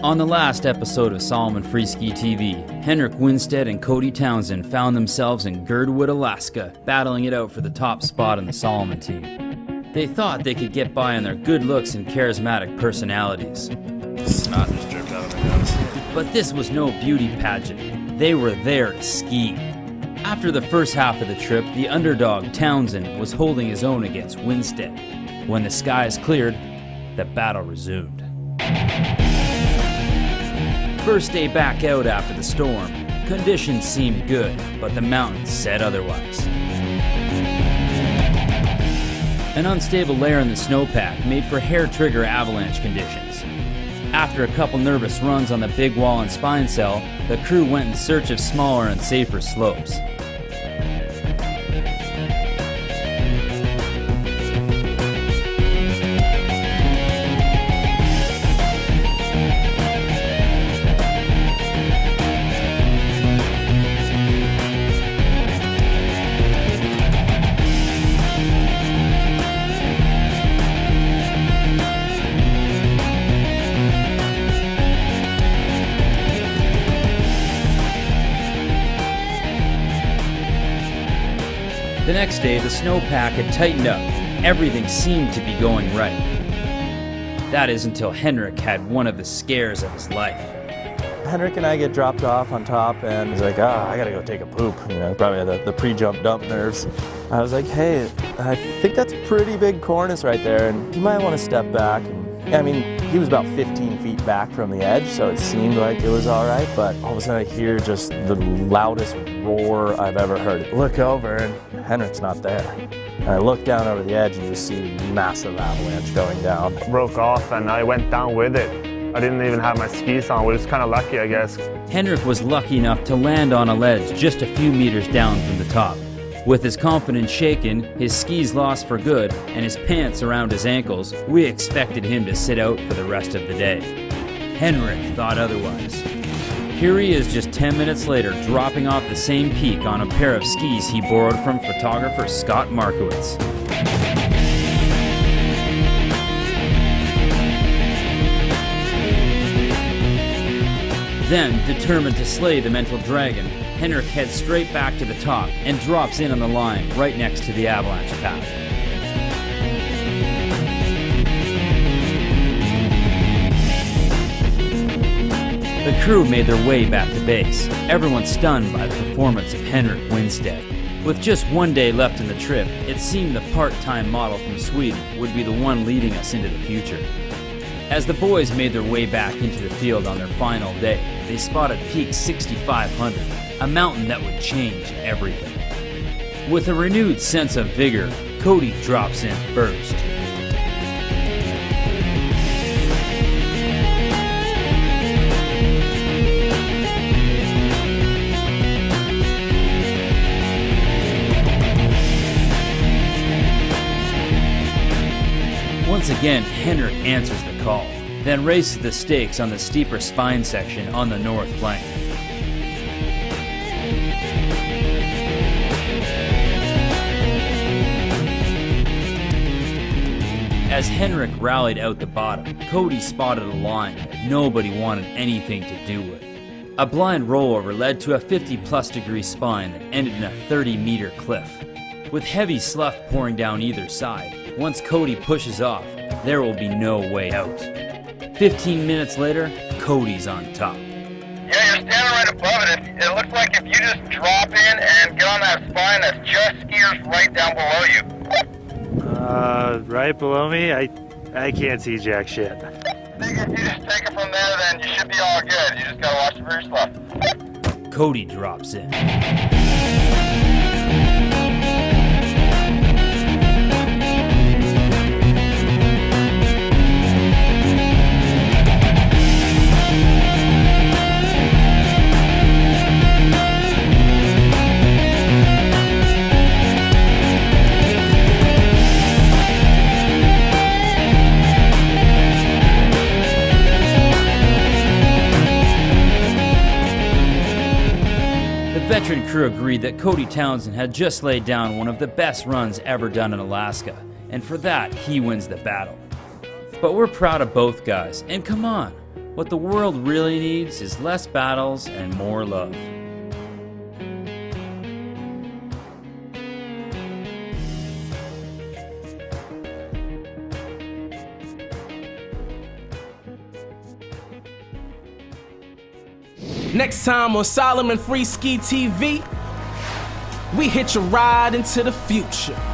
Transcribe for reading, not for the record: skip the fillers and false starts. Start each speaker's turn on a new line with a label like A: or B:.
A: On the last episode of Salomon.flv TV, Henrik Winstead and Cody Townsend found themselves in Girdwood, Alaska, battling it out for the top spot in the Salomon team. They thought they could get by on their good looks and charismatic personalities.
B: Snot just dripped out of my nose.
A: But this was no beauty pageant. They were there to ski. After the first half of the trip, the underdog Townsend was holding his own against Winstead. When the skies cleared, the battle resumed. First day back out after the storm, conditions seemed good, but the mountains said otherwise. An unstable layer in the snowpack made for hair-trigger avalanche conditions. After a couple nervous runs on the big wall and spine cell, the crew went in search of smaller and safer slopes. The next day, the snowpack had tightened up. Everything seemed to be going right. That is until Henrik had one of the scares of his life.
C: Henrik and I get dropped off on top, and he's like, I gotta go take a poop. You know, probably the pre-jump dump nerves. I was like, hey, I think that's a pretty big cornice right there, and you might want to step back. And, I mean, he was about 15 feet back from the edge, so it seemed like it was all right, but all of a sudden I hear just the loudest roar I've ever heard. Look over, and Henrik's not there. And I look down over the edge and you see a massive avalanche going down.
D: Broke off and I went down with it. I didn't even have my skis on, which is kind of lucky, I guess.
A: Henrik was lucky enough to land on a ledge just a few meters down from the top. With his confidence shaken, his skis lost for good, and his pants around his ankles, we expected him to sit out for the rest of the day. Henrik thought otherwise. Here he is just 10 minutes later, dropping off the same peak on a pair of skis he borrowed from photographer Scott Markowitz. Then, determined to slay the mental dragon, Henrik heads straight back to the top and drops in on the line right next to the avalanche path. The crew made their way back to base, everyone stunned by the performance of Henrik Winstead. With just one day left in the trip, it seemed the part-time model from Sweden would be the one leading us into the future. As the boys made their way back into the field on their final day, they spotted Peak 6,500, a mountain that would change everything. With a renewed sense of vigor, Cody drops in first. Once again, Henrik answers the call, then races the stakes on the steeper spine section on the north flank. As Henrik rallied out the bottom, Cody spotted a line that nobody wanted anything to do with. A blind rollover led to a 50+ degree spine that ended in a 30-meter cliff. With heavy slough pouring down either side, once Cody pushes off, there will be no way out. 15 minutes later, Cody's on top.
E: Yeah, you're standing right above it. It looks like if you just drop in and get on that spine, that's just skiers right down below you.
D: Right below me? I can't see jack shit.
E: I think if you just take it from there, then you should be all good. You just gotta watch it for yourself.
A: Cody drops in. The veteran crew agreed that Cody Townsend had just laid down one of the best runs ever done in Alaska, and for that, he wins the battle. But we're proud of both guys, and come on, What the world really needs is less battles and more love.
F: Next time on Salomon Freeski TV, we hitch a ride into the future.